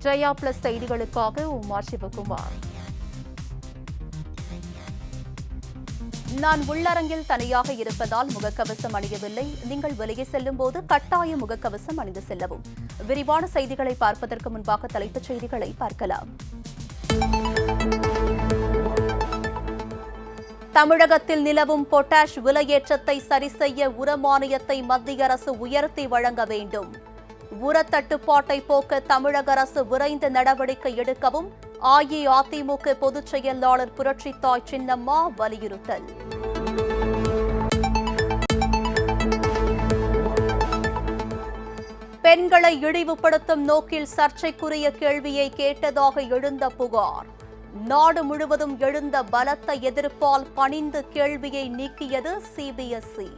Jaya plus செய்திகளுக்காக உமார் சிவகுமார். நான் உள்ளரங்கில் தனியாக இருப்பதால் முகக்கவசம் அணியவில்லை. நீங்கள் வெளியே செல்லும் போது கட்டாய முகக்கவசம் அணிந்து செல்லவும். விரிவான செய்திகளை பார்ப்பதற்கு முன்பாக தலைப்புச் செய்திகளை பார்க்கலாம். தமிழகத்தில் நிலவும் பொட்டாஷ் விலையேற்றத்தை சரிசெய்ய உர மானியத்தை மத்திய அரசு உயர்த்தி வழங்க வேண்டும். உரத்தட்டுப்பாட்டை போக்க தமிழக அரசு விரைந்து நடவடிக்கை எடுக்கவும் அஇஅதிமுக பொதுச் செயலாளர் புரட்சித்தாய் சின்னம்மா வலியுறுத்தல். பெண்களை இழிவுபடுத்தும் நோக்கில் சர்ச்சைக்குரிய கேள்வியை கேட்டதாக எழுந்த புகார். நாடு முழுவதும் எழுந்த பலத்த எதிர்ப்பால் பணிந்து கேள்வியை நீக்கியது சிபிஎஸ்இ.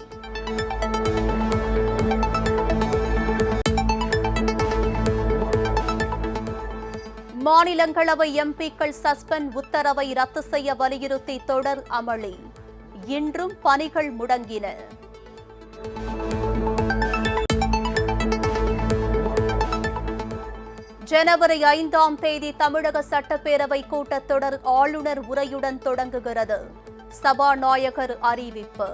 மாநிலங்களவை எம்பிக்கள் சஸ்பெண்ட் உத்தரவை ரத்து செய்ய வலியுறுத்தி தொடர் அமளி. இன்றும் பணிகள் முடங்கின. ஜனவரி 5ஆம் தேதி தமிழக சட்டப்பேரவை கூட்டத்தொடர் ஆளுநர் உரையுடன் தொடங்குகிறது. சபாநாயகர் அறிவிப்பு.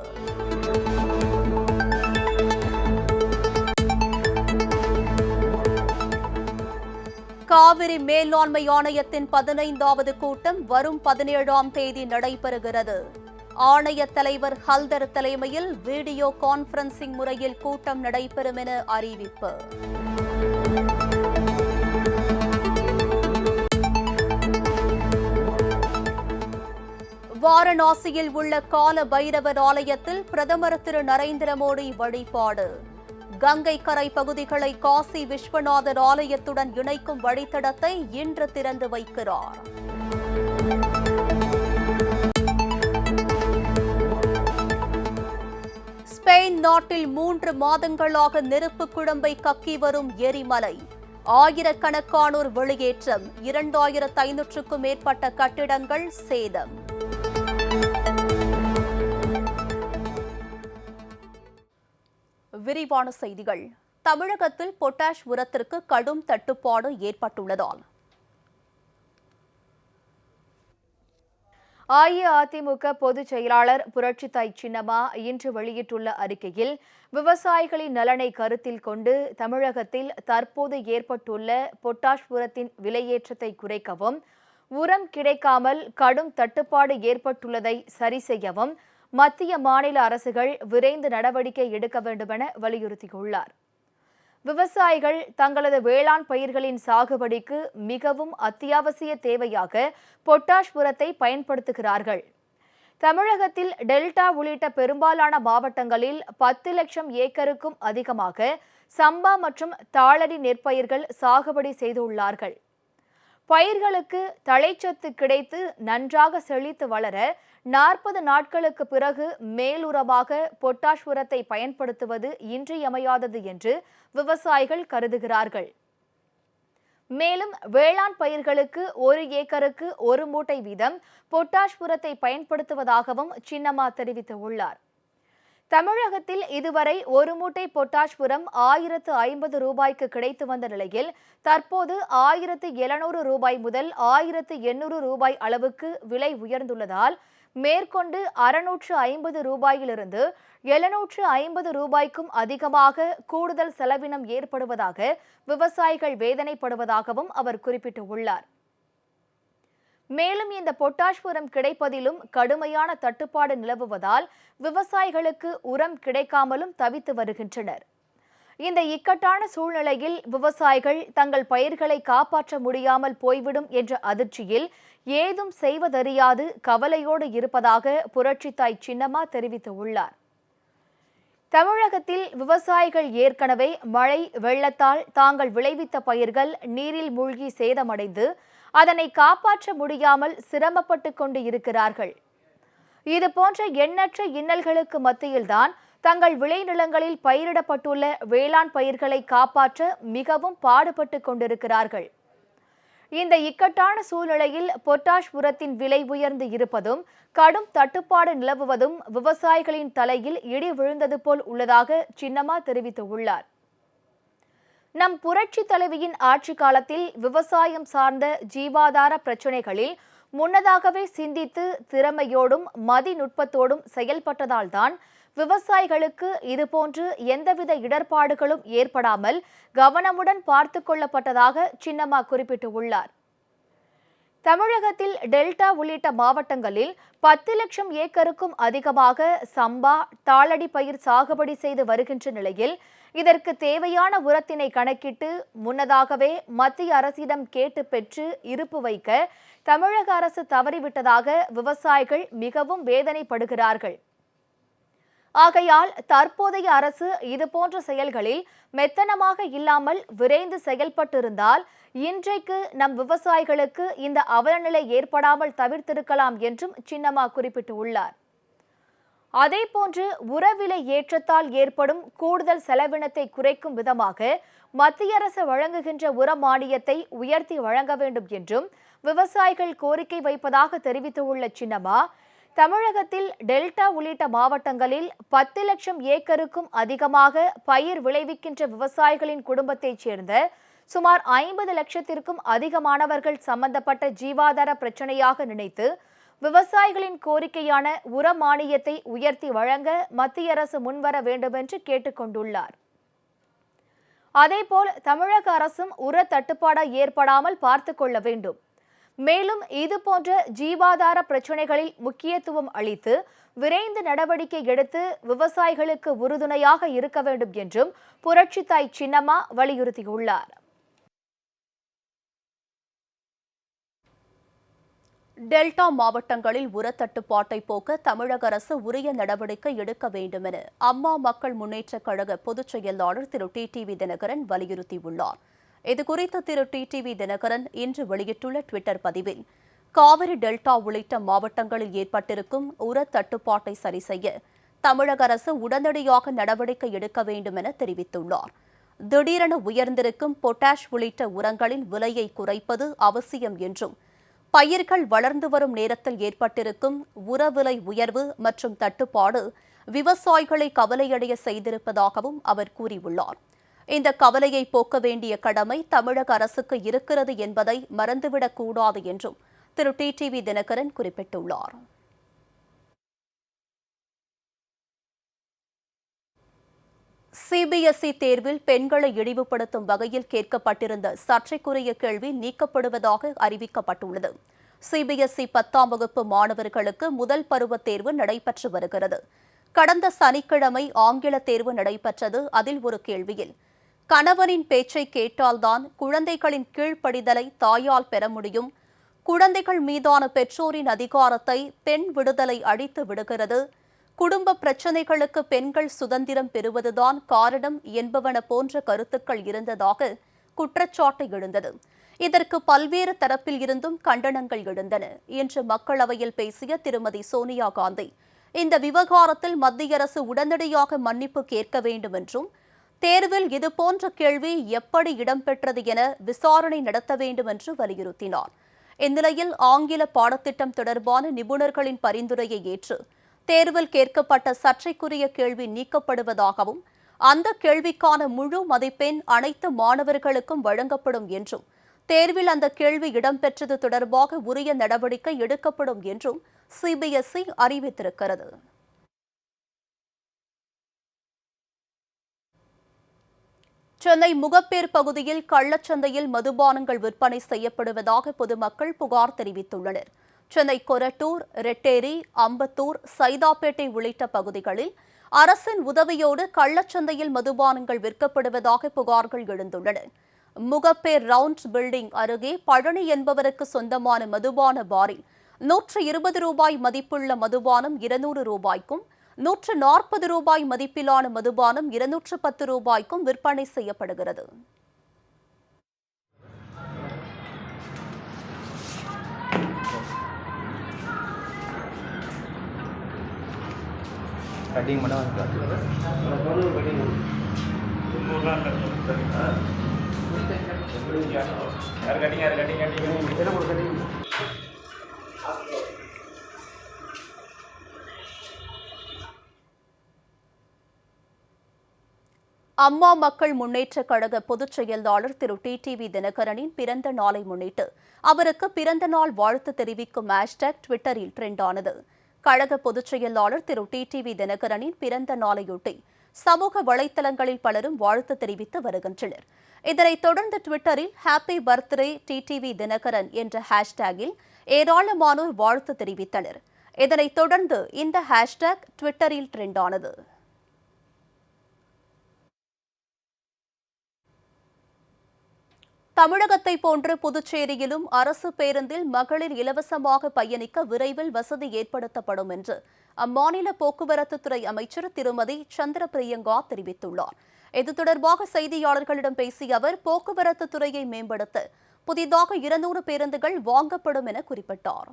காவிரி மேலாண்மை ஆணையத்தின் 15வது கூட்டம் வரும் 17ஆம் தேதி நடைபெறுகிறது. ஆணைய தலைவர் ஹல்தர் தலைமையில் வீடியோ கான்பரன்சிங் முறையில் கூட்டம் நடைபெறும் என அறிவிப்பு. வாரணாசியில் உள்ள கால பைரவர் ஆலயத்தில் பிரதமர் திரு நரேந்திர மோடி வழிபாடு. கங்கை கரை பகுதிகளை காசி விஸ்வநாதர் ஆலயத்துடன் இணைக்கும் வழித்தடத்தை இன்று திறந்து வைக்கிறார். ஸ்பெயின் நாட்டில் 3 மாதங்களாக நெருப்பு குழம்பை கக்கி வரும் எரிமலை. ஆயிரக்கணக்கானோர் வெளியேற்றம். 2500க்கும் மேற்பட்ட கட்டிடங்கள் சேதம். விரிவான செய்திகள். தமிழகத்தில் பொட்டாஷ் உரத்திற்கு கடும் தட்டுப்பாடு ஏற்பட்டுள்ளதால் அஇஅதிமுக பொதுச் செயலாளர் புரட்சித்தாய் சின்னம்மா இன்று வெளியிட்டுள்ள அறிக்கையில் விவசாயிகளின் நலனை கருத்தில் கொண்டு தமிழகத்தில் தற்போது ஏற்பட்டுள்ள பொட்டாஷ் உரத்தின் விலையேற்றத்தை குறைக்கவும், உரம் கிடைக்காமல் கடும் தட்டுப்பாடு ஏற்பட்டுள்ளதை சரி செய்யவும் மத்திய மாநில அரசுகள் விரைந்து நடவடிக்கை எடுக்க வேண்டுமென வலியுறுத்தியுள்ளார். விவசாயிகள் தங்களது வேளாண் பயிர்களின் சாகுபடிக்கு மிகவும் அத்தியாவசிய தேவையாக பொட்டாஷ் உரத்தை பயன்படுத்துகிறார்கள். தமிழகத்தில் டெல்டா உள்ளிட்ட பெரும்பாலான மாவட்டங்களில் 10 லட்சம் ஏக்கருக்கும் அதிகமாக சம்பா மற்றும் தாளடி நெற்பயிர்கள் சாகுபடி செய்துள்ளார்கள். பயிர்களுக்கு தழைச்சத்து கிடைத்து நன்றாக செழித்து வளர 40 நாட்களுக்கு பிறகு மேலுரமாக பொட்டாஷ் உரத்தை பயன்படுத்துவது இன்றியமையாதது என்று விவசாயிகள் கருதுகிறார்கள். மேலும் வேளாண் பயிர்களுக்கு 1 ஏக்கருக்கு 1 மூட்டை வீதம் பொட்டாஷ் உரத்தை பயன்படுத்துவதாகவும் சின்னம்மா தெரிவித்துள்ளார். தமிழகத்தில் இதுவரை 1 மூட்டை பொட்டாஷ் உரம் 1050 ரூபாய்க்கு கிடைத்து வந்த நிலையில் தற்போது 1700 ரூபாய் முதல் 1800 ரூபாய் அளவுக்கு விலை உயர்ந்துள்ளதால் மேற்கொண்டு 650 ரூபாயிலிருந்து 750 ரூபாய்க்கும் அதிகமாக கூடுதல் செலவினம் ஏற்படுவதாக விவசாயிகள் வேதனைப்படுவதாகவும் அவர் குறிப்பிட்டுள்ளார். மேலும் இந்த பொட்டாஷ் உரம் கிடைப்பதிலும் கடுமையான தட்டுப்பாடு நிலவுவதால் விவசாயிகளுக்கு உரம் கிடைக்காமலும் தவித்து வருகின்றனர். இந்த இக்கட்டான சூழ்நிலையில் விவசாயிகள் தங்கள் பயிர்களை காப்பாற்ற முடியாமல் போய்விடும் என்ற அதிர்ச்சியில் ஏதும் செய்வதறியாது கவலையோடு இருப்பதாக புரட்சித்தாய் சின்னம்மா தெரிவித்துள்ளார். தமிழகத்தில் விவசாயிகள் ஏற்கனவே மழை வெள்ளத்தால் தாங்கள் விளைவித்த பயிர்கள் நீரில் மூழ்கி சேதமடைந்து அதனை காப்பாற்ற முடியாமல் சிரமப்பட்டு கொண்டு இருக்கிறார்கள். இதுபோன்ற எண்ணற்ற இன்னல்களுக்கு மத்தியில்தான் தங்கள் விளைநிலங்களில் பயிரிடப்பட்டுள்ள வேளாண் பயிர்களை காப்பாற்ற மிகவும் பாடுபட்டு கொண்டிருக்கிறார்கள். இந்த இக்கட்டான சூழ்நிலையில் பொட்டாஷ் உரத்தின் விலை உயர்ந்து இருப்பதும் கடும் தட்டுப்பாடு நிலவுவதும் விவசாயிகளின் தலையில் இடி விழுந்தது போல் உள்ளதாக சின்னம்மா தெரிவித்துள்ளார். நம் புரட்சி தலைவியின் ஆட்சி காலத்தில் விவசாயம் சார்ந்த ஜீவாதார பிரச்சினைகளில் முன்னதாகவே சிந்தித்து திறமையோடும் மதிநுட்பத்தோடும் செயல்பட்டதால்தான் விவசாயிகளுக்கு இதுபோன்று எந்தவித இடர்பாடுகளும் ஏற்படாமல் கவனமுடன் பார்த்து கொள்ளப்பட்டதாக சின்னம்மா குறிப்பிட்டுள்ளார். தமிழகத்தில் டெல்டா உள்ளிட்ட மாவட்டங்களில் 10 லட்சம் ஏக்கருக்கும் அதிகமாக சம்பா, தாளடி பயிர் சாகுபடி செய்து வருகின்ற நிலையில் இதற்கு தேவையான உரத்தினை கணக்கிட்டு முன்னதாகவே மத்திய அரசிடம் கேட்டு பெற்று இருப்பு வைக்க தமிழக அரசு தவறிவிட்டதாக விவசாயிகள் மிகவும் வேதனைப்படுகிறார்கள். ஆகையால் தற்போதைய அரசு இதுபோன்ற செயல்களில் மெத்தனமாக இல்லாமல் விரைந்து செயல்பட்டிருந்தால் இன்றைக்கு நம் விவசாயிகளுக்கு இந்த அவலநிலை ஏற்படாமல் தவிர்த்திருக்கலாம் என்றும் சின்னம்மா குறிப்பிட்டுள்ளார். அதேபோன்று உரவிலை ஏற்றத்தால் ஏற்படும் கூடுதல் செலவினத்தை குறைக்கும் விதமாக மத்திய அரசு வழங்குகின்ற உர மானியத்தை உயர்த்தி வழங்க வேண்டும் என்றும் விவசாயிகள் கோரிக்கை வைப்பதாக தெரிவித்துள்ள சின்னம்மா, தமிழகத்தில் டெல்டா உள்ளிட்ட மாவட்டங்களில் 10 லட்சம் ஏக்கருக்கும் அதிகமாக பயிர் விளைவிக்கின்ற விவசாயிகளின் குடும்பத்தைச் சேர்ந்த சுமார் 50 லட்சத்திற்கும் அதிகமானவர்கள் சம்பந்தப்பட்ட ஜீவாதார பிரச்சனையாக நினைத்து விவசாயிகளின் கோரிக்கையான உர மானியத்தை உயர்த்தி வழங்க மத்திய அரசு முன்வர வேண்டும் என்று கேட்டுக்கொண்டுள்ளார். அதேபோல் தமிழக அரசும் உர தட்டுப்பாடு ஏற்படாமல் பார்த்து கொள்ள வேண்டும். மேலும் இதுபோன்ற ஜீவாதார பிரச்சனைகளில் முக்கியத்துவம் அளித்து விரைந்து நடவடிக்கை எடுத்து விவசாயிகளுக்கு உறுதுணையாக இருக்க வேண்டும் என்றும் புரட்சித்தாய் சின்னம்மா வலியுறுத்தியுள்ளார். டெல்டா மாவட்டங்களில் உரத்தட்டுப்பாட்டை போக்க தமிழக அரசு உரிய நடவடிக்கை எடுக்க வேண்டும் என அம்மா மக்கள் முன்னேற்றக் கழக பொதுச் செயலாளர் திரு டிடிவி தினகரன் வலியுறுத்தியுள்ளார். இதுகுறித்து திரு டிடிவி தினகரன் இன்று வெளியிட்டுள்ள டுவிட்டர் பதிவில், காவிரி டெல்டா உள்ளிட்ட மாவட்டங்களில் ஏற்பட்டிருக்கும் உர தட்டுப்பாட்டை சரி செய்ய தமிழக அரசு உடனடியாக நடவடிக்கை எடுக்க வேண்டும் என தெரிவித்துள்ளார். திடீரென உயர்ந்திருக்கும் பொட்டாஷ் உள்ளிட்ட உரங்களின் விலையை குறைப்பது அவசியம் என்றும், பயிர்கள் வளர்ந்து வரும் நேரத்தில் ஏற்பட்டிருக்கும் உரவிலை உயர்வு மற்றும் தட்டுப்பாடு விவசாயிகளை கவலையடைய செய்திருப்பதாகவும் அவர் கூறியுள்ளார். இந்த கவலையை போக்க வேண்டிய கடமை தமிழக அரசுக்கு இருக்கிறது என்பதை மறந்துவிடக் கூடாது என்றும் திரு டிடிவி தினகரன் குறிப்பிட்டுள்ளார். சிபிஎஸ்இ தேர்வில் பெண்களை இழிவுபடுத்தும் வகையில் கேட்கப்பட்டிருந்த சர்ச்சைக்குரிய கேள்வி நீக்கப்படுவதாக அறிவிக்கப்பட்டுள்ளது. சிபிஎஸ்இ 10ஆம் வகுப்பு மாணவர்களுக்கு முதல் பருவ தேர்வு நடைபெற்று வருகிறது. கடந்த சனிக்கிழமை ஆங்கில தேர்வு நடைபெற்றது. அதில் ஒரு கேள்வியில், கணவனின் பேச்சை கேட்டால்தான் குழந்தைகளின் கீழ்ப்படிதலை தாயால் பெற முடியும், குழந்தைகள் மீதான பெற்றோரின் அதிகாரத்தை பெண் விடுதலை அழித்து விடுகிறது, குடும்ப பிரச்சினைகளுக்கு பெண்கள் சுதந்திரம் பெறுவதுதான் காரணம் என்பவன போன்ற கருத்துக்கள் இருந்ததாக குற்றச்சாட்டு எழுந்தது. இதற்கு பல்வேறு தரப்பில் இருந்தும் கண்டனங்கள் எழுந்தன. இன்று மக்களவையில் பேசிய திருமதி சோனியா காந்தி, இந்த விவகாரத்தில் மத்திய அரசு உடனடியாக மன்னிப்பு கேட்க வேண்டும் என்றும், தேர்வில் இதுபோன்ற கேள்வி எப்படி இடம்பெற்றது என விசாரணை நடத்த வேண்டும் என்று வலியுறுத்தினார். இந்நிலையில் ஆங்கில பாடத்திட்டம் தொடர்பான நிபுணர்களின் பரிந்துரையை ஏற்று தேர்வில் கேட்கப்பட்ட சர்ச்சைக்குரிய கேள்வி நீக்கப்படுவதாகவும், அந்த கேள்விக்கான முழு மதிப்பெண் அனைத்து மாணவர்களுக்கும் வழங்கப்படும் என்றும், தேர்வில் அந்த கேள்வி இடம்பெற்றது தொடர்பாக உரிய நடவடிக்கை எடுக்கப்படும் என்றும் சிபிஎஸ்இ அறிவித்திருக்கிறது. சென்னை முகப்பேர் பகுதியில் கள்ளச்சந்தையில் மதுபானங்கள் விற்பனை செய்யப்படுவதாக பொதுமக்கள் புகார் தெரிவித்துள்ளனர். சென்னை கொரட்டூர், ரெட்டேரி, அம்பத்தூர், சைதாப்பேட்டை உள்ளிட்ட பகுதிகளில் அரசின் உதவியோடு கள்ளச்சந்தையில் மதுபானங்கள் விற்கப்படுவதாக புகார்கள் எழுந்துள்ளன. முகப்பேர் ரவுண்ட் பில்டிங் அருகே பழனி என்பவருக்கு சொந்தமான மதுபான பாரில் 120 ரூபாய் மதிப்புள்ள மதுபானம் 200 ரூபாய்க்கும், 140 ரூபாய் மதிப்பிலான மதுபானம் 210 ரூபாய்க்கும் விற்பனை செய்யப்படுகிறது. கட்டிங் பண்ண அம்மா மக்கள் முன்னேற்றக் கழக பொதுச் செயலாளர் திரு டிடிவி தினகரனின் பிறந்த நாளை முன்னிட்டு அவருக்கு பிறந்த நாள் வாழ்த்து தெரிவிக்கும் ஹேஷ்டேக் ட்விட்டரில் ட்ரெண்ட் ஆனது. கழக பொதுச் செயலாளர் திரு டிடிவி தினகரனின் பிறந்த நாளையொட்டி சமூக வலைதளங்களில் பலரும் வாழ்த்து தெரிவித்து வருகின்றனர். இதனைத் தொடர்ந்து ட்விட்டரில் ஹாப்பி பர்த்டே டிடிவி தினகரன் என்ற ஹேஷ்டேகில் ஏராளமானோர் வாழ்த்து தெரிவித்தனர். இதனைத் தொடர்ந்து இந்த ஹேஷ்டேக் ட்விட்டரில் ட்ரெண்ட் ஆனது. தமிழகத்தை போன்று புதுச்சேரியிலும் அரசு பேருந்தில் மகளிர் இலவசமாக பயணிக்க விரைவில் வசதி ஏற்படுத்தப்படும் என்று அம்மாநில போக்குவரத்துத்துறை அமைச்சர் திருமதி சந்திர பிரியங்கா தெரிவித்துள்ளார். இது தொடர்பாக செய்தியாளர்களிடம் பேசிய அவர், போக்குவரத்து துறையை மேம்படுத்த புதிதாக 200 பேருந்துகள் வாங்கப்படும் என குறிப்பிட்டார்.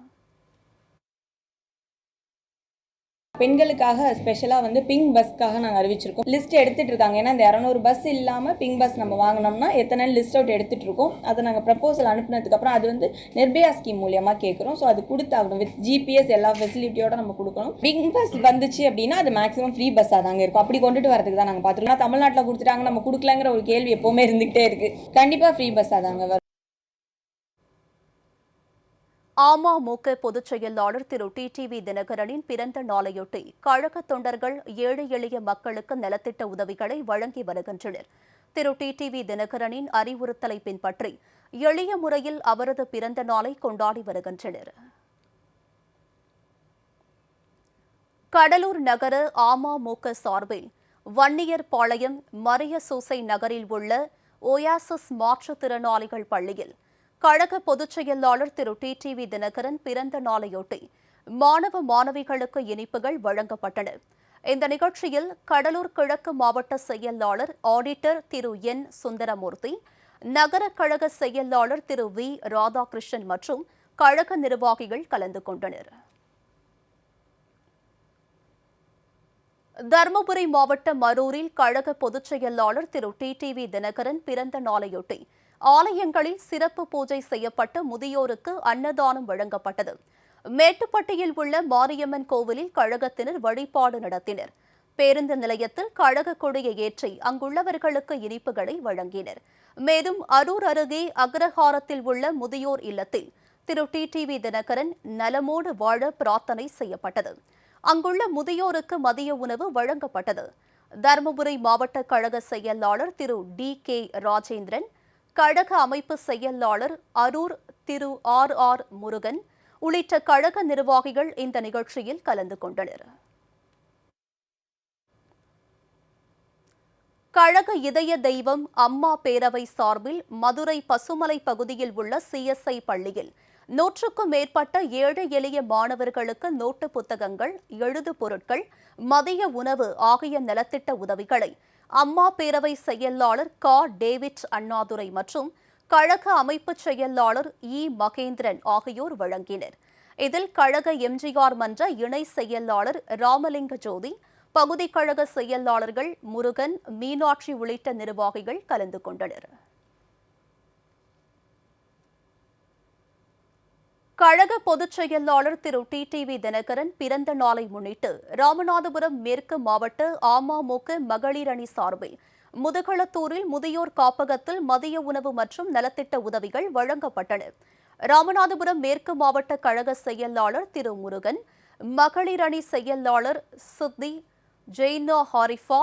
பெண்களுக்காக ஸ்பெஷலாக பிங்க் பஸ்க்காக நாங்கள் அறிவிச்சிருக்கோம். லிஸ்ட் எடுத்துகிட்டு இருக்காங்க. ஏன்னா இந்த 200 பஸ் இல்லாமல் பிங்க் பஸ் நம்ம வாங்கினோம்னா எத்தனை லிஸ்ட் அவுட் எடுத்துகிட்டு இருக்கோம். அதை நாங்கள் ப்ரப்போசல் அனுப்பினதுக்கப்புறம் அது நிர்பயா ஸ்கீம் மூலியமாக கேட்குறோம். ஸோ அது கொடுத்தாகணும். வித் ஜிபிஎஸ் எல்லா ஃபெசிலிட்டியோட நம்ம கொடுக்கணும். பிங்க் பஸ் வந்துச்சு அப்படின்னா அது மேக்ஸிமம் ஃப்ரீ பஸ்ஸாக தாங்க இருக்கும். அப்படி கொண்டுட்டு வரதுக்கு தான் நாங்கள் பார்த்துருக்கோம். தமிழ்நாட்டில் கொடுத்துட்டாங்க, நம்ம கொடுக்கலங்கிற ஒரு கேள்வி எப்போவுமே இருந்துகிட்டே இருக்குது. கண்டிப்பாக ஃப்ரீ பஸ்ஸாக தாங்க வரும். அமமுக பொதுச் செயலாளர் திரு டிடிவி தினகரனின் பிறந்த நாளையொட்டி கழக தொண்டர்கள் ஏழை எளிய மக்களுக்கு நலத்திட்ட உதவிகளை வழங்கி வருகின்றனர். திரு டிடிவி தினகரனின் அறிவுறுத்தலை பின்பற்றி எளிய முறையில் அவரது பிறந்த நாளை கொண்டாடி வருகின்றனர். கடலூர் நகர அமமுக சார்பில் வன்னியர்பாளையம் மரிய சூசை நகரில் உள்ள ஓயாசிஸ் மாற்றுத்திறனாளிகள் பள்ளியில் கழக பொதுச் செயலாளர் திரு டிடிவி தினகரன் பிறந்த நாளையொட்டி மாணவ மாணவிகளுக்கு இனிப்புகள் வழங்கப்பட்டன. இந்த நிகழ்ச்சியில் கடலூர் கிழக்கு மாவட்ட செயலாளர் ஆடிட்டர் திரு என் சுந்தரமூர்த்தி, நகர கழக செயலாளர் திரு வி ராதாகிருஷ்ணன் மற்றும் கழக நிர்வாகிகள் கலந்து கொண்டனர். தருமபுரி மாவட்டம் மரூரில் கழக பொதுச் செயலாளர் திரு டிடிவி தினகரன் பிறந்த நாளையொட்டி ஆலயங்களில் சிறப்பு பூஜை செய்யப்பட்டு முதியோருக்கு அன்னதானம் வழங்கப்பட்டது. மேட்டுப்பட்டியில் உள்ள மாரியம்மன் கோவிலில் கழகத்தினர் வழிபாடு நடத்தினர். பேருந்து நிலையத்தில் கழக கொடியை ஏற்றி அங்குள்ளவர்களுக்கு இனிப்புகளை வழங்கினர். மேலும் அரூர் அருகே அக்ரஹாரத்தில் உள்ள முதியோர் இல்லத்தில் திரு டிடிவி தினகரன் நலமோடு வாழ பிரார்த்தனை செய்யப்பட்டது. அங்குள்ள முதியோருக்கு மதிய உணவு வழங்கப்பட்டது. தருமபுரி மாவட்ட கழக செயலாளர் திரு டி கே ராஜேந்திரன், கழக அமைப்பு செயலாளர் அரூர் திரு ஆர் முருகன் உள்ளிட்ட கழக நிர்வாகிகள் இந்த நிகழ்ச்சியில் கலந்து கொண்டனர். கழக இதய தெய்வம் அம்மா பேரவை சார்பில் மதுரை பசுமலை பகுதியில் உள்ள சிஎஸ்ஐ பள்ளியில் 100க்கும் மேற்பட்ட ஏழை எளிய மாணவர்களுக்கு நோட்டு புத்தகங்கள், எழுது பொருட்கள், மதிய உணவு ஆகிய நலத்திட்ட உதவிகளை அம்மா பேரவை செயலாளர் டேவிட் அண்ணாதுரை மற்றும் கழக அமைப்பு செயலாளர் இ மகேந்திரன் ஆகியோர் வழங்கினர். இதில் கழக எம்ஜிஆர் மன்ற இணை செயலாளர் ராமலிங்க ஜோதி, பகுதி கழக செயலாளர்கள் முருகன், மீனாட்சி உள்ளிட்ட நிர்வாகிகள் கலந்து கொண்டனர். கழக பொதுச் செயலாளர் திரு டிடிவி தினகரன் பிறந்த நாளை முன்னிட்டு ராமநாதபுரம் மேற்கு மாவட்ட அமமுக மகளிர் அணி சார்பில் முதுகளத்தூரில் முதியோர் காப்பகத்தில் மதிய உணவு மற்றும் நலத்திட்ட உதவிகள் வழங்கப்பட்டன. ராமநாதபுரம் மேற்கு மாவட்ட கழக செயலாளர் திரு முருகன், மகளிர் அணி செயலாளர் சித்தி ஜெய்னா ஹாரிஃபா,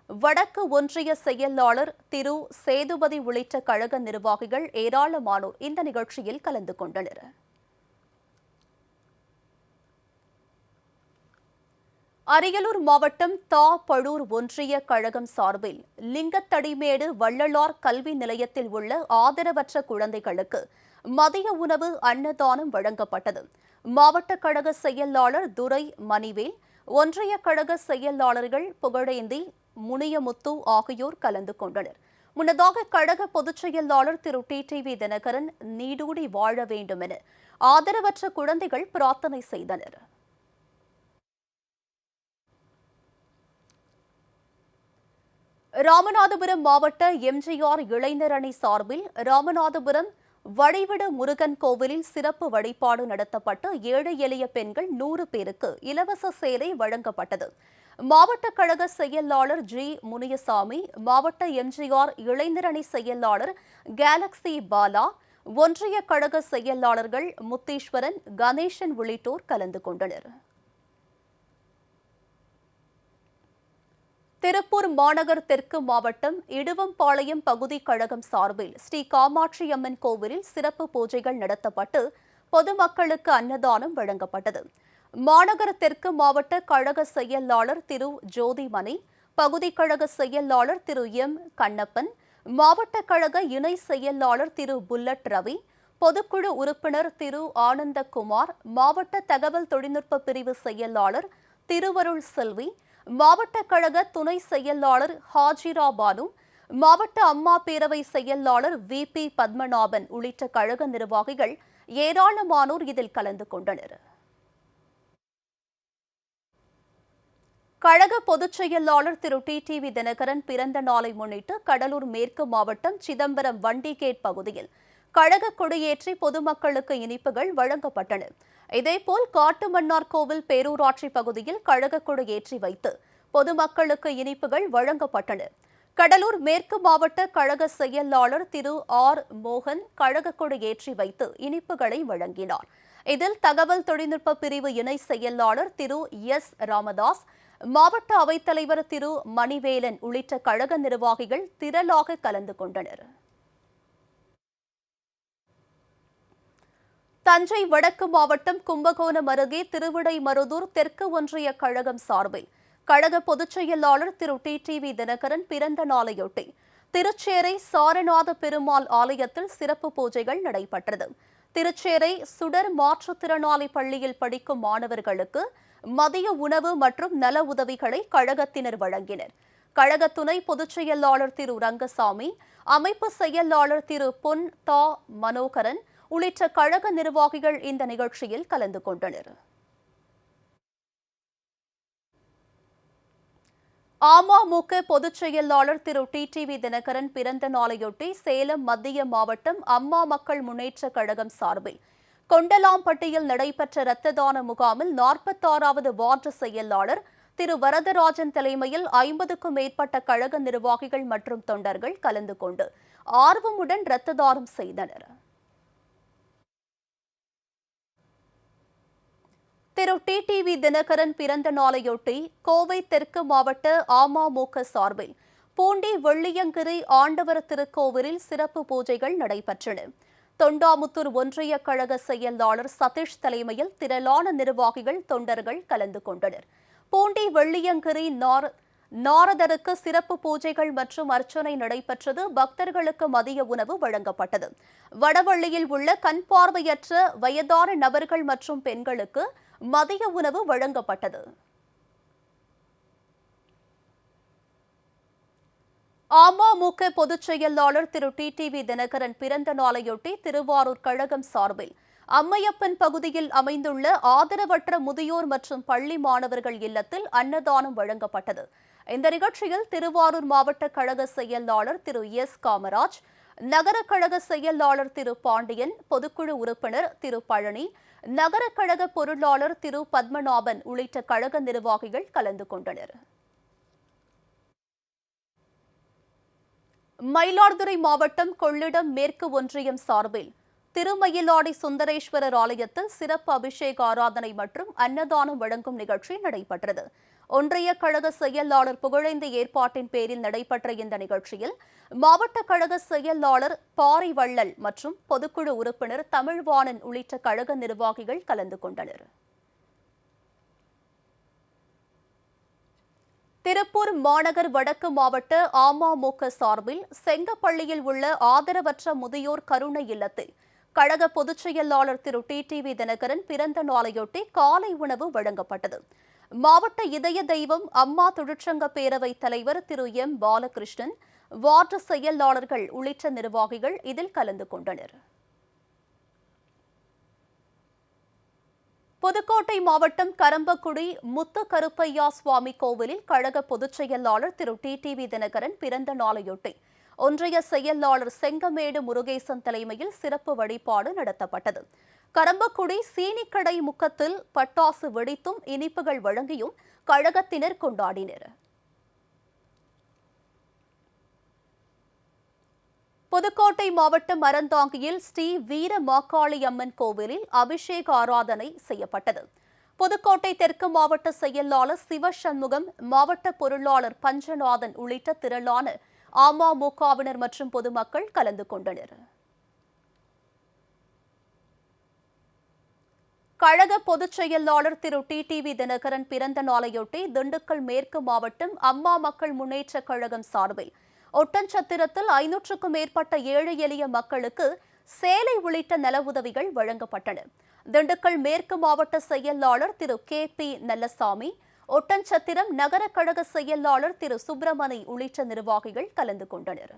வடக்கு ஒன்றிய செயலாளர் திரு சேதுபதி உள்ளிட்ட கழக நிர்வாகிகள் ஏராளமானோர் இந்த நிகழ்ச்சியில் கலந்து கொண்டனர். அரியலூர் மாவட்டம் பழூர் ஒன்றிய கழகம் சார்பில் லிங்கத்தடிமேடு வள்ளலார் கல்வி நிலையத்தில் உள்ள ஆதரவற்ற குழந்தைகளுக்கு மதிய உணவு அன்னதானம் வழங்கப்பட்டது. மாவட்ட கழக செயலாளர் துரை மணிவேல், ஒன்றிய கழக செயலாளர்கள் புகழேந்தி, முனியமுத்து ஆகியோர் கலந்து கொண்டனர். முன்னதாக கழக பொதுச் செயலாளர் திரு டிடிவி தினகரன் நீடூடி வாழ வேண்டும் என ஆதரவற்ற குழந்தைகள் பிரார்த்தனை செய்தனர். ராமநாதபுரம் மாவட்ட எம்ஜிஆர் இளைஞர் அணி சார்பில் ராமநாதபுரம் வழிவிடு முருகன் கோவிலில் சிறப்பு வழிபாடு நடத்தப்பட்டு ஏழை எளிய பெண்கள் 100 பேருக்கு இலவச சேலை வழங்கப்பட்டது. மாவட்ட கழக செயலாளர் ஜி முனியசாமி, மாவட்ட எம்ஜிஆர் இளைஞரணி செயலாளர் கேலக்ஸி பாலா, ஒன்றிய கழக செயலாளர்கள் முத்தீஸ்வரன், கணேசன் உள்ளிட்டோர் கலந்து கொண்டனர். திருப்பூர் மாநகர் தெற்கு மாவட்டம் இடுவம்பாளையம் பகுதி கழகம் சார்பில் ஸ்ரீ காமாட்சி அம்மன் கோவிலில் சிறப்பு பூஜைகள் நடத்தப்பட்டு பொதுமக்களுக்கு அன்னதானம் வழங்கப்பட்டது. மாநகர தெற்கு மாவட்ட கழக செயலாளர் திரு ஜோதிமணி, பகுதி கழக செயலாளர் திரு எம் கண்ணப்பன், மாவட்ட கழக இணை செயலாளர் திரு புல்லட் ரவி, பொதுக்குழு உறுப்பினர் திரு ஆனந்தகுமார், மாவட்ட தகவல் தொழில்நுட்ப பிரிவு செயலாளர் திருவருள் செல்வி, மாவட்ட கழக துணை செயலாளர் ஹாஜிரா பானு, மாவட்ட அம்மா பேரவை செயலாளர் வி.பி. பத்மநாபன் உள்ளிட்ட கழக நிர்வாகிகள் ஏராளமானோர் இதில் கலந்து கொண்டனர். கழக பொதுச் செயலாளர் திரு டிடிவி தினகரன் பிறந்த நாளை முன்னிட்டு கடலூர் மேற்கு மாவட்டம் சிதம்பரம் வண்டிகேட் பகுதியில் கழக கொடியேற்றி பொதுமக்களுக்கு இனிப்புகள் வழங்கப்பட்டன. இதேபோல் காட்டுமன்னார்கோவில் பேரூராட்சி பகுதியில் கழக கொடி ஏற்றி வைத்து பொதுமக்களுக்கு இனிப்புகள் வழங்கப்பட்டன. கடலூர் மேற்கு மாவட்ட கழக செயலாளர் திரு ஆர் மோகன் கழக கொடி ஏற்றி வைத்து இனிப்புகளை வழங்கினார். இதில் தகவல் தொழில்நுட்ப பிரிவு இணை செயலாளர் திரு எஸ் ராமதாஸ், மாவட்ட அவைத்தலைவர் திரு மணிவேலன் உள்ளிட்ட கழக நிர்வாகிகள் திரளாக கலந்து கொண்டனர். தஞ்சை வடக்கு மாவட்டம் கும்பகோணம் அருகே திருவிடைமருதூர் தெற்கு ஒன்றிய கழகம் சார்பில் கழக பொதுச் செயலாளர் திரு டிடிவி தினகரன் பிறந்த நாளையொட்டி திருச்சேரை சாரநாத பெருமாள் ஆலயத்தில் சிறப்பு பூஜைகள் நடைபெற்றது. திருச்சேரை சுடர் மாற்றுத்திறனாளி பள்ளியில் படிக்கும் மாணவர்களுக்கு மதிய உணவு மற்றும் நல உதவிகளை கழகத்தினர் வழங்கினர். கழக துணை பொதுச் செயலாளர் திரு ரங்கசாமி, அமைப்பு செயலாளர் திரு பொன் தா மனோகரன் உள்ளிட்ட கழக நிர்வாகிகள் இந்த நிகழ்ச்சியில் கலந்து கொண்டனர். அமமுக பொதுச் செயலாளர் திரு டிடிவி தினகரன் பிறந்த நாளையொட்டி சேலம் மத்திய மாவட்டம் அம்மா மக்கள் முன்னேற்ற கழகம் சார்பில் கொண்டலாம்பட்டியில் நடைபெற்ற இரத்த தான முகாமில் 46வது வார்டு செயலாளர் திரு வரதராஜன் தலைமையில் 50க்கும் மேற்பட்ட கழக நிர்வாகிகள் மற்றும் தொண்டர்கள் கலந்து கொண்டு ஆர்வமுடன் இரத்த தானம் செய்தனர். திரு டிடிவி தினகரன் பிறந்த நாளையொட்டி கோவை தெற்கு மாவட்ட அமமுக சார்பில் பூண்டி வெள்ளியங்கிரி ஆண்டவர் திருக்கோவிலில் சிறப்பு பூஜைகள் நடைபெற்றன. தொண்டாமுத்தூர் ஒன்றிய கழக செயலாளர் சதீஷ் தலைமையில் திரளான நிர்வாகிகள் தொண்டர்கள் கலந்து கொண்டனர். பூண்டி வெள்ளியங்கிரி நாரதருக்கு சிறப்பு பூஜைகள் மற்றும் அர்ச்சனை நடைபெற்றது. பக்தர்களுக்கு மதிய உணவு வழங்கப்பட்டது. வடவள்ளியில் உள்ள கண் பார்வையற்ற வயதான நபர்கள் மற்றும் பெண்களுக்கு மதிய உணவு வழங்கப்பட்டது. அமமுக பொதுச் செயலாளர் திரு டிடிவி தினகரன் பிறந்த நாளையொட்டி திருவாரூர் கழகம் சார்பில் அம்மையப்பன் பகுதியில் அமைந்துள்ள ஆதரவற்ற முதியோர் மற்றும் பள்ளி மாணவர்கள் இல்லத்தில் அன்னதானம் வழங்கப்பட்டது. இந்த நிகழ்ச்சியில் திருவாரூர் மாவட்ட கழக செயலாளர் திரு எஸ் காமராஜ், நகர கழக செயலாளர் திரு பாண்டியன், பொதுக்குழு உறுப்பினர் திரு பழனி, நகர கழக பொருளாளர் திரு பத்மநாபன் உள்ளிட்ட கழக நிர்வாகிகள் கலந்து கொண்டனர். மயிலாடுதுறை மாவட்டம் கொள்ளிடம் மேற்கு ஒன்றியம் சார்பில் திருமயிலாடி சுந்தரேஸ்வரர் ஆலயத்தில் சிறப்பு அபிஷேக ஆராதனை மற்றும் அன்னதானம் வழங்கும் நிகழ்ச்சி நடைபெற்றது. ஒன்றிய கழக செயலாளர் புகழேந்தி ஏற்பாட்டின் பேரில் நடைபெற்ற இந்த நிகழ்ச்சியில் மாவட்ட கழக செயலாளர் பாரிவள்ளல் மற்றும் பொதுக்குழு உறுப்பினர் தமிழ்வாணன் உள்ளிட்ட கழக நிர்வாகிகள் கலந்து கொண்டனர். திருப்பூர் மாநகர் வடக்கு மாவட்ட அமமுக சார்பில் செங்கப்பள்ளியில் உள்ள ஆதரவற்ற முதியோர் கருணை இல்லத்தில் கழக பொதுச் செயலாளர் திரு டிடிவி தினகரன் பிறந்த நாளையொட்டி காலை உணவு வழங்கப்பட்டது. மாவட்ட இதய தெய்வம் அம்மா தொழிற்சங்க பேரவைத் தலைவர் திரு எம் பாலகிருஷ்ணன், வார்டு செயலாளர்கள் உள்ளிட்ட நிர்வாகிகள் இதில் கலந்து கொண்டனர். புதுக்கோட்டை மாவட்டம் கரம்பக்குடி முத்து கருப்பையா சுவாமி கோவிலில் கழக பொதுச் செயலாளர் திரு டிடிவி தினகரன் பிறந்த நாளையொட்டி ஒன்றிய செயலாளர் செங்கமேடு முருகேசன் தலைமையில் சிறப்பு வழிபாடு நடத்தப்பட்டது. கரம்பக்குடி சீனிக்கடை முக்கத்தில் பட்டாசு வெடித்தும் இனிப்புகள் வழங்கியும் கழகத்தினர் கொண்டாடினர். புதுக்கோட்டை மாவட்டம் அறந்தாங்கியில் ஸ்ரீ வீர மாக்காளி அம்மன் கோவிலில் அபிஷேக ஆராதனை செய்யப்பட்டது. புதுக்கோட்டை தெற்கு மாவட்ட செயலாளர் சிவசண்முகம், மாவட்ட பொருளாளர் பஞ்சநாதன் உள்ளிட்ட திரளான அமமுகவினர் மற்றும் பொதுமக்கள் கலந்து கொண்டனர். கழக பொதுச் செயலாளர் திரு டிடிவி தினகரன் பிறந்த நாளையொட்டி திண்டுக்கல் மேற்கு மாவட்டம் அம்மா மக்கள் முன்னேற்றக் கழகம் சார்பில் ஒட்டன்சத்திரத்தில் 500க்கும் மேற்பட்ட ஏழை எளிய மக்களுக்கு சேலை உள்ளிட்ட நல உதவிகள் வழங்கப்பட்டன. திண்டுக்கல் மேற்கு மாவட்ட செயலாளர் திரு கே.பி. நல்லசாமி, ஒட்டன்சத்திரம் நகர கழக செயலாளர் திரு சுப்பிரமணி உள்ளிட்ட நிர்வாகிகள் கலந்து கொண்டனர்.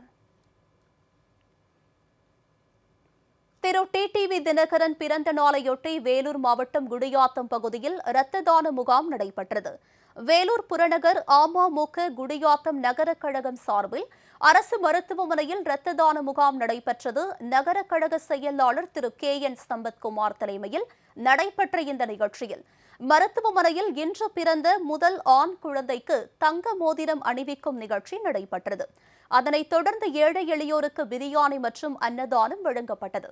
திரு டிடிவி தினகரன் பிறந்த நாளையொட்டி வேலூர் மாவட்டம் குடியாத்தம் பகுதியில் இரத்த தான முகாம் நடைபெற்றது. வேலூர் புறநகர் அமமுக குடியாத்தம் நகர கழகம் சார்பில் அரசு மருத்துவமனையில் இரத்த தான முகாம் நடைபெற்றது. நகர கழக செயலாளர் திரு கே.என். சம்பத்குமார் தலைமையில் நடைபெற்ற இந்த நிகழ்ச்சியில் மருத்துவமனையில் இன்று பிறந்த முதல் ஆண் குழந்தைக்கு தங்க மோதிரம் அணிவிக்கும் நிகழ்ச்சி நடைபெற்றது. அதனைத் தொடர்ந்து ஏழை எளியோருக்கு பிரியாணி மற்றும் அன்னதானம் வழங்கப்பட்டது.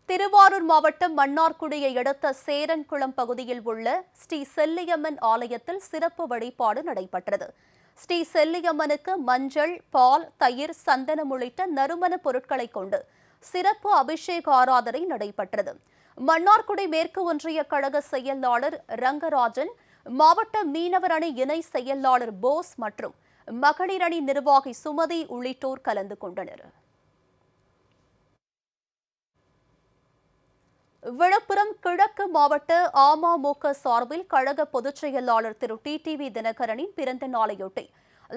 திருவாரூர் மாவட்டம் மன்னார்குடியை அடுத்த சேரன்குளம் பகுதியில் உள்ள ஸ்ரீ செல்லியம்மன் ஆலயத்தில் சிறப்பு வழிபாடு நடைபெற்றது. ஸ்ரீ செல்லியம்மனுக்கு மஞ்சள், பால், தயிர், சந்தனம் உள்ளிட்ட நறுமண பொருட்களை கொண்டு சிறப்பு அபிஷேக ஆராதனை நடைபெற்றது. மன்னார்குடி மேற்கு ஒன்றிய கழக செயலாளர் ரங்கராஜன், மாவட்ட மீனவர் அணி இணை செயலாளர் போஸ் மற்றும் மகளிர் அணி நிர்வாகி சுமதி உள்ளிட்டோர் கலந்து கொண்டனர். விழுப்புரம் கிழக்கு மாவட்ட அமமுக சார்பில் கழக பொதுச் செயலாளர் திரு டிடிவி தினகரனின் பிறந்த நாளையொட்டி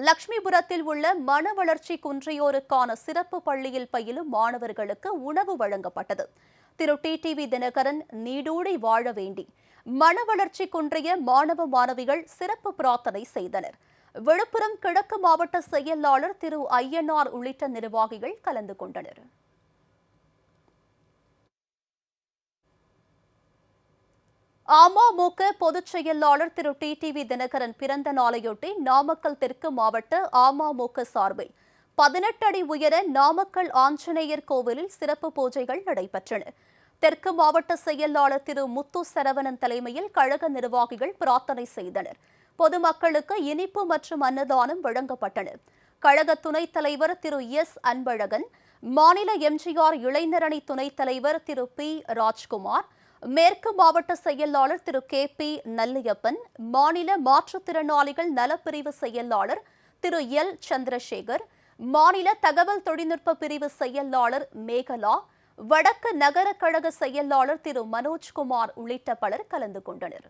லட்சுமிபுரத்தில் உள்ள மன வளர்ச்சி குன்றியோருக்கான சிறப்பு பள்ளியில் பயிலும் மாணவர்களுக்கு உணவு வழங்கப்பட்டது. திரு டிடிவி தினகரன் நீடூழி வாழ வேண்டி மன வளர்ச்சி குன்றிய மாணவ மாணவிகள் சிறப்பு பிரார்த்தனை செய்தனர். விழுப்புரம் கிழக்கு மாவட்ட செயலாளர் திரு ஐயனார் உள்ளிட்ட நிர்வாகிகள் கலந்து கொண்டனர். அமமுக பொதுச் செயலாளர் திரு டிடிவி தினகரன் பிறந்த நாளையொட்டி நாமக்கல் தெற்கு மாவட்ட அமமுக சார்பில் 18 அடி உயர நாமக்கல் ஆஞ்சநேயர் கோவிலில் சிறப்பு பூஜைகள் நடைபெற்றன. தெற்கு மாவட்ட செயலாளர் திரு முத்து சரவணன் தலைமையில் கழக நிர்வாகிகள் பிரார்த்தனை செய்தனர். பொதுமக்களுக்கு இனிப்பு மற்றும் அன்னதானம் வழங்கப்பட்டன. கழக துணைத் தலைவர் திரு எஸ். அன்பழகன், மாநில எம்ஜிஆர் இளைஞரணி துணைத் தலைவர் திரு பி. ராஜ்குமார், மேற்கு மாவட்ட செயலாளர் திரு கே.பி. நல்லியப்பன், மாநில மாற்றுத்திறனாளிகள் நலப்பிரிவு செயலாளர் திரு எல். சந்திரசேகர், மாநில தகவல் தொழில்நுட்ப பிரிவு செயலாளர் மேகலா, வடக்கு நகர கழக செயலாளர் திரு மனோஜ்குமார் உள்ளிட்ட பலர் கலந்து கொண்டனர்.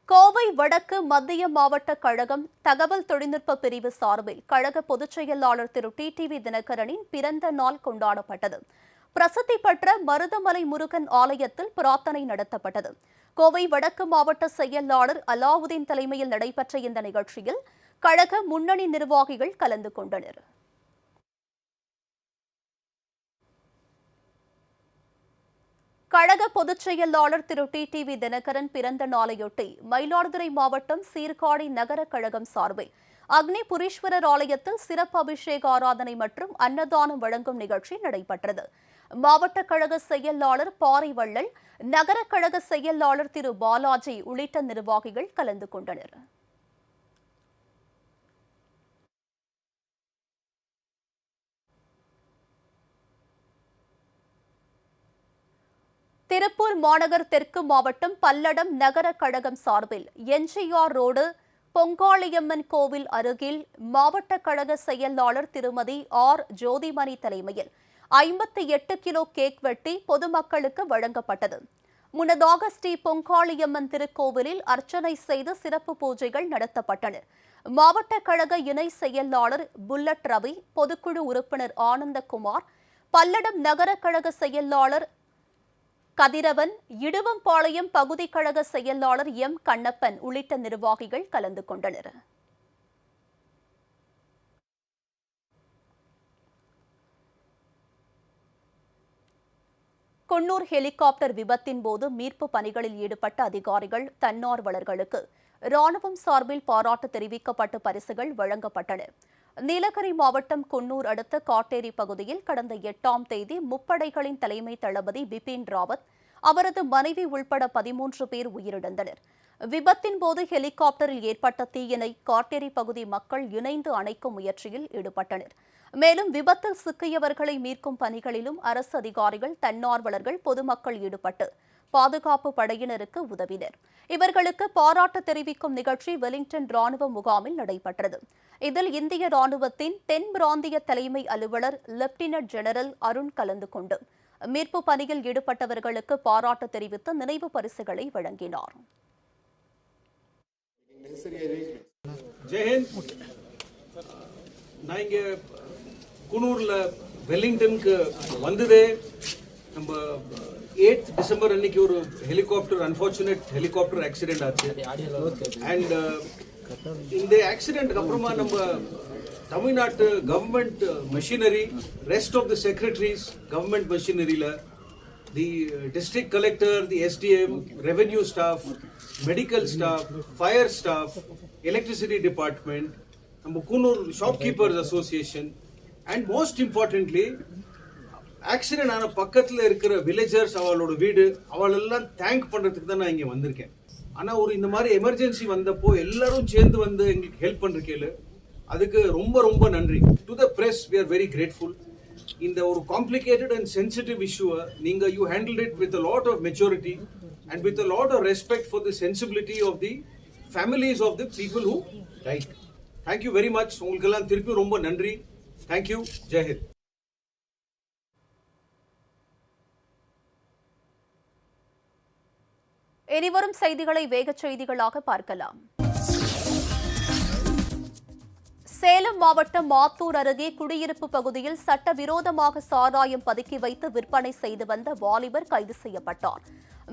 கோவை வடக்கு மத்திய மாவட்ட கழகம் தகவல் தொழில்நுட்ப பிரிவு சார்பில் கழக பொதுச் செயலாளர் திரு டிடிவி தினகரனின் பிறந்த நாள் கொண்டாடப்பட்டது. பிரசித்தி பெற்ற மருதமலை முருகன் ஆலயத்தில் பிரார்த்தனை நடத்தப்பட்டது. கோவை வடக்கு மாவட்ட செயலாளர் அலாவுதீன் தலைமையில் நடைபெற்ற இந்த நிகழ்ச்சியில் கழக முன்னணி நிர்வாகிகள் கலந்து கொண்டனர். கழக பொதுச் செயலாளர் திரு டிடிவி தினகரன் பிறந்த நாளையொட்டி மயிலாடுதுறை மாவட்டம் சீர்காழி நகர கழகம் சார்பில் அக்னிபுரீஸ்வரர் ஆலயத்தில் சிறப்பு அபிஷேக ஆராதனை மற்றும் அன்னதானம் வழங்கும் நிகழ்ச்சி நடைபெற்றது. மாவட்ட கழக செயலாளர் பாரிவள்ளல், நகர கழக செயலாளர் திரு பாலாஜி உள்ளிட்ட நிர்வாகிகள் கலந்து கொண்டனர். திருப்பூர் மாநகர் தெற்கு மாவட்டம் பல்லடம் நகர கழகம் சார்பில் எம்ஜிஆர் ரோடு பொங்காளியம்மன் கோவில் அருகில் மாவட்ட கழக செயலாளர் திருமதி ஆர். ஜோதிமணி தலைமையில் 58 கிலோ கேக் வெட்டி பொதுமக்களுக்கு வழங்கப்பட்டது. முன்னதாக ஸ்ரீ பொங்காளியம்மன் திருக்கோவிலில் அர்ச்சனை செய்து சிறப்பு பூஜைகள் நடத்தப்பட்டன. மாவட்ட கழக இணை செயலாளர் புல்லட் ரவி, பொதுக்குழு உறுப்பினர் ஆனந்தகுமார், பல்லடம் நகர கழக செயலாளர் கதிரவன், இடுவம்பாளையம் பகுதி கழக செயலாளர் எம் கண்ணப்பன் உள்ளிட்ட நிர்வாகிகள் கலந்து கொண்டனர். குன்னூர் ஹெலிகாப்டர் விபத்தின் போது மீட்பு பணிகளில் ஈடுபட்ட அதிகாரிகள், தன்னார்வலர்களுக்கு ராணுவம் சார்பில் பாராட்டு தெரிவிக்கப்பட்டு பரிசுகள் வழங்கப்பட்டன. நீலகிரி மாவட்டம் குன்னூர் அடுத்த காட்டேரி பகுதியில் கடந்த 8ஆம் தேதி முப்படைகளின் தலைமை தளபதி பிபின் ராவத், அவரது மனைவி உள்பட 13 பேர் உயிரிழந்தனர். விபத்தின் போது ஹெலிகாப்டரில் ஏற்பட்ட தீயினை காட்டேரி பகுதி மக்கள் இணைந்து அணைக்கும் முயற்சியில் ஈடுபட்டனர். மேலும் விபத்தில் சிக்கியவர்களை மீட்கும் பணிகளிலும் அரசு அதிகாரிகள், தன்னார்வலர்கள், பொதுமக்கள் ஈடுபட்டு பாதுகாப்பு படையினருக்கு உதவினர். இவர்களுக்கு பாராட்டு தெரிவிக்கும் நிகழ்ச்சி வெலிங்டன் ராணுவ முகாமில் நடைபெற்றது. இதில் இந்திய ராணுவத்தின் தென் பிராந்திய தலைமை அலுவலர் லெப்டினன்ட் ஜெனரல் அருண் கலந்து கொண்டு மீட்பு பணியில் ஈடுபட்டவர்களுக்கு பாராட்டு தெரிவித்து நினைவு பரிசுகளை வழங்கினார். நான் இங்க குன்னூர்ல வெலிங்டனுக்கு வந்ததே நம்ம 8th டிசம்பர் அன்னைக்கு ஒரு ஹெலிகாப்டர் அன்பார்ச்சுனேட் ஹெலிகாப்டர் ஆக்சிடென்ட் ஆச்சு. அண்ட் இந்த ஆக்சிடென்ட்க்கு அப்புறமா நம்ம தமிழ்நாட்டு government machinery, rest of the secretaries government மெஷினரியில the district collector, the SDM, revenue staff, medical staff, fire staff, electricity department, நம்ம Coonoor shopkeepers association, and most importantly accident ஆன பக்கத்தில் இருக்கிற வில்லேஜர்ஸ், அவளோட வீடு, அவளெல்லாம் தேங்க் பண்றதுக்கு தான் நான் இங்கே வந்திருக்கேன். ஆனால் ஒரு இந்த மாதிரி எமர்ஜென்சி வந்தப்போ எல்லாரும் சேர்ந்து வந்து எங்களுக்கு ஹெல்ப் பண்றீங்க, அதுக்கு ரொம்ப ரொம்ப நன்றி. To the press we are very grateful. இந்த ஒரு காம்ப்ளிகேட்டட் அண்ட் சென்சிட்டிவ் இஷ்யூவை நீங்க you handle it with a lot of maturity and with a lot of respect for the sensibility of the families of the people who died. Thank you very much. உங்களுக்கு எல்லாம் திருப்பி ரொம்ப நன்றி. Thank you. Jai Hind. இனிவரும் செய்திகளை வேகச் செய்திகளாக பார்க்கலாம். சேலம் மாவட்டம் மாத்தூர் அருகே குடியிருப்பு பகுதியில் சட்டவிரோதமாக சாராயம் பதுக்கி வைத்து விற்பனை செய்து வந்த வாலிபர் கைது செய்யப்பட்டார்.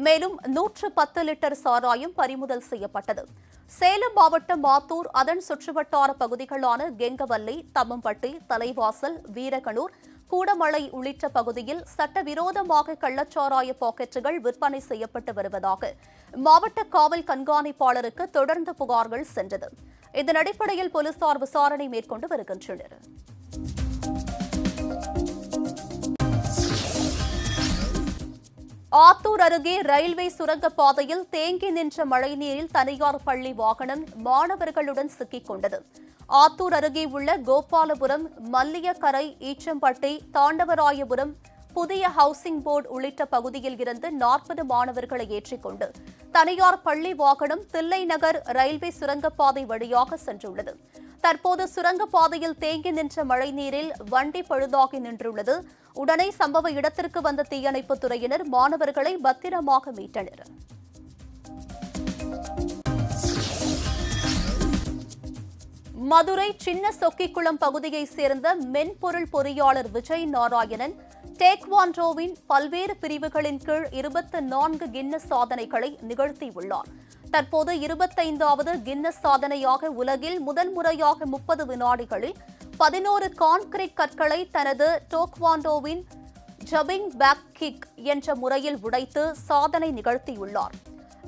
மேலும் 110 லிட்டர் சாராயம் பறிமுதல் செய்யப்பட்டது. சேலம் மாவட்டம் மாத்தூர், அதன் சுற்றுவட்டார பகுதிகளான கெங்கவல்லி, தம்மம்பட்டி, தலைவாசல், வீரகனூர், கூடமலை உள்ளிட்ட பகுதியில் சட்டவிரோதமாக கள்ளச்சாராய பாக்கெட்டுகள் விற்பனை செய்யப்பட்டு வருவதாக மாவட்ட காவல் கண்காணிப்பாளருக்கு தொடர்ந்து புகார்கள் சென்றது. இதன் அடிப்படையில் போலீசார் விசாரணை மேற்கொண்டு வருகின்றனர். ஆத்தூர் அருகே ரயில்வே சுரங்கப்பாதையில் தேங்கி நின்ற மழைநீரில் தனியார் பள்ளி வாகனம் மாணவர்களுடன் சிக்கிக் கொண்டது. ஆத்தூர் அருகே உள்ள கோபாலபுரம், மல்லியக்கரை, ஈச்சம்பட்டி, தாண்டவராயபுரம், புதிய ஹவுசிங் போர்டு உள்ளிட்ட பகுதியில் இருந்து 40 மாணவர்களை ஏற்றிக்கொண்டு தனியார் பள்ளி வாகனம் தில்லை நகர் ரயில்வே சுரங்கப்பாதை வழியாக சென்றுள்ளது. தற்போது சுரங்கப்பாதையில் தேங்கி நின்ற மழைநீரில் வண்டி பழுதாகி நின்றுள்ளது. உடனே சம்பவ இடத்திற்கு வந்த தீயணைப்புத் துறையினர் மாணவர்களை பத்திரமாக மீட்டனர். மதுரை சின்ன சொக்கிக்குளம் பகுதியைச் சேர்ந்த மென்பொருள் பொறியாளர் விஜய் நாராயணன் டேக்வாண்டோவின் பல்வேறு பிரிவுகளின் கீழ் 24 கின்னஸ் சாதனைகளை நிகழ்த்தியுள்ளார். தற்போது 25வது கின்னஸ் சாதனையாக உலகில் முதல் முறையாக 30 வினாடிகளில் 11 கான்கிரீட் கற்களை தனது டோக்வாண்டோவின் ஜம்பிங் பேக் கிக் என்ற முறையில் உடைத்து சாதனை நிகழ்த்தியுள்ளார்.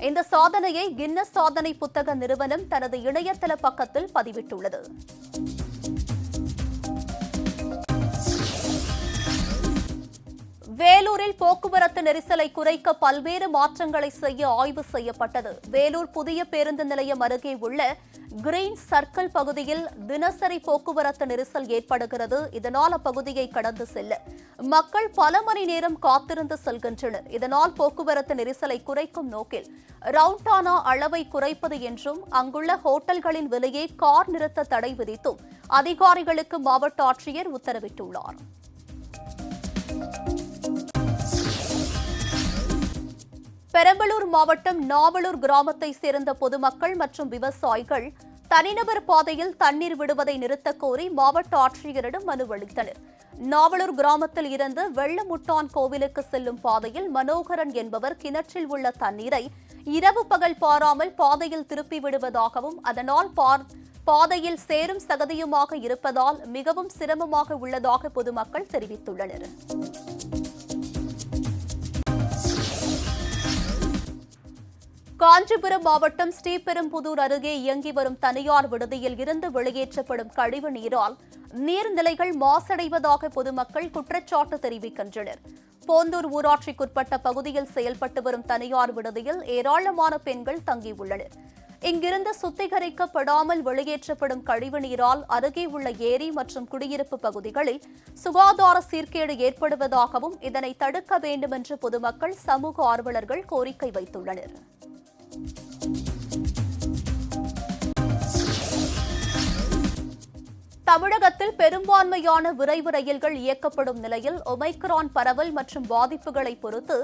இந்த சாதனையை கின்னஸ் சாதனை புத்தக நிறுவனம் தனது இணையதள பக்கத்தில் பதிவிட்டுள்ளது. வேலூரில் போக்குவரத்து நெரிசலை குறைக்க பல்வேறு மாற்றங்களை செய்ய ஆய்வு செய்யப்பட்டது. வேலூர் புதிய பேருந்து நிலையம் அருகே உள்ள கிரீன் சர்க்கிள் பகுதியில் தினசரி போக்குவரத்து நெரிசல் ஏற்படுகிறது. இதனால் அப்பகுதியை கடந்து செல்ல மக்கள் பல மணி நேரம் காத்திருந்து செல்கின்றனர். இதனால் போக்குவரத்து நெரிசலை குறைக்கும் நோக்கில் ரவுண்டானா அளவை குறைப்பது என்றும் அங்குள்ள ஹோட்டல்களின் விலையை கார் நிறுத்த தடை விதித்தும் அதிகாரிகளுக்கு மாவட்ட ஆட்சியர் உத்தரவிட்டுள்ளார். பெரம்பலூர் மாவட்டம் நாவலூர் கிராமத்தை சேர்ந்த பொதுமக்கள் மற்றும் விவசாயிகள் தனிநபர் பாதையில் தண்ணீர் விடுவதை நிறுத்தக் கோரி மாவட்ட ஆட்சியரிடம் மனு அளித்தனர். நாவலூர் கிராமத்தில் இருந்து வெள்ளமுட்டான் கோவிலுக்கு செல்லும் பாதையில் மனோகரன் என்பவர் கிணற்றில் உள்ள தண்ணீரை இரவு பகல் பாராமல் பாதையில் திருப்பி விடுவதாகவும் அதனால் பாதையில் சேரும் சகதியுமாக இருப்பதால் மிகவும் சிரமமாக உள்ளதாக பொதுமக்கள் தெரிவித்துள்ளனர். காஞ்சிபுரம் மாவட்டம் ஸ்ரீபெரும்புதூர் அருகே இயங்கி வரும் தனியார் விடுதியில் இருந்து வெளியேற்றப்படும் கழிவு நீரால் நீர்நிலைகள் மாசடைவதாக பொதுமக்கள் குற்றச்சாட்டு தெரிவிக்கின்றனர். போந்தூர் ஊராட்சிக்குட்பட்ட பகுதியில் செயல்பட்டு வரும் தனியார் விடுதியில் ஏராளமான பெண்கள் தங்கியுள்ளனர். இங்கிருந்து சுத்திகரிக்கப்படாமல் வெளியேற்றப்படும் கழிவு நீரால் அருகே உள்ள ஏரி மற்றும் குடியிருப்பு பகுதிகளில் சுகாதார சீர்கேடு ஏற்படுவதாகவும் இதனை தடுக்க வேண்டும் என்று பொதுமக்கள் சமூக ஆர்வலர்கள் கோரிக்கை வைத்துள்ளனர். தமிழகத்தில் பெரும்பான்மையான விரைவு ரயில்கள் இயக்கப்படும் நிலையில் ஒமைக்ரான் பரவல் மற்றும் பாதிப்புகளை பொறுத்து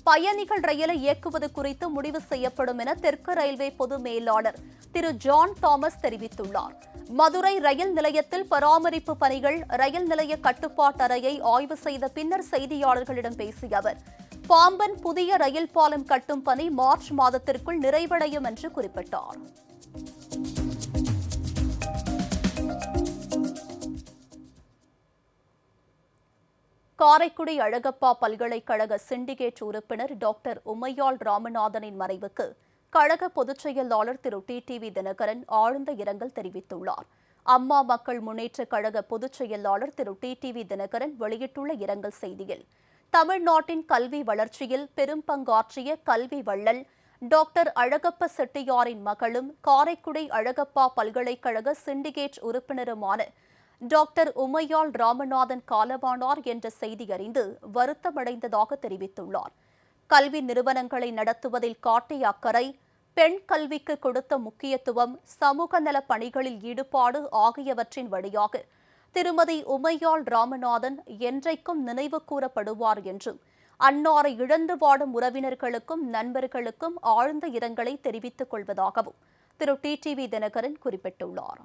பயணிகள் ரயிலை இயக்குவது குறித்து முடிவு செய்யப்படும் என தெற்கு ரயில்வே பொது மேலாளர் திரு ஜான் தாமஸ் தெரிவித்துள்ளார். மதுரை ரயில் நிலையத்தில் பராமரிப்பு பணிகள், ரயில் நிலைய கட்டுப்பாட்டறையை ஆய்வு செய்த பின்னர் செய்தியாளர்களிடம் பேசிய அவர், பாம்பன் புதிய ரயில் பாலம் கட்டும் பணி மார்ச் மாதத்திற்குள் நிறைவடையும் என்று குறிப்பிட்டார். காரைக்குடி அழகப்பா பல்கலைக்கழக சிண்டிகேட் உறுப்பினர் டாக்டர் உமையாள் ராமநாதனின் மறைவுக்கு கழக பொதுச் செயலாளர் திரு டிடிவி தினகரன் ஆழ்ந்த இரங்கல் தெரிவித்துள்ளார். அம்மா மக்கள் முன்னேற்றக் கழக பொதுச் செயலாளர் திரு டிடிவி தினகரன் வெளியிட்டுள்ள இரங்கல் செய்தியில், தமிழ்நாட்டின் கல்வி வளர்ச்சியில் பெரும் பங்காற்றிய கல்வி வள்ளல் டாக்டர் அழகப்ப செட்டியாரின் மகளும் காரைக்குடி அழகப்பா பல்கலைக்கழக சிண்டிகேட் உறுப்பினருமான டாக்டர் உமையாள் ராமநாதன் காலமானார் என்ற செய்தி அறிந்து வருத்தமடைந்ததாக தெரிவித்துள்ளார். கல்வி நிறுவனங்களை நடத்துவதில் காட்டிய அக்கறை, பெண் கல்விக்கு கொடுத்த முக்கியத்துவம், சமூக நல பணிகளில் ஈடுபாடு ஆகியவற்றின் வழியாக திருமதி உமையாள் ராமநாதன் என்றைக்கும் நினைவு கூறப்படுவார் என்றும் அன்னாரை இழந்து வாடும் உறவினர்களுக்கும் நண்பர்களுக்கும் ஆழ்ந்த இரங்கலை தெரிவித்துக் கொள்வதாகவும் திரு டிடிவி தினகரன் குறிப்பிட்டுள்ளார்.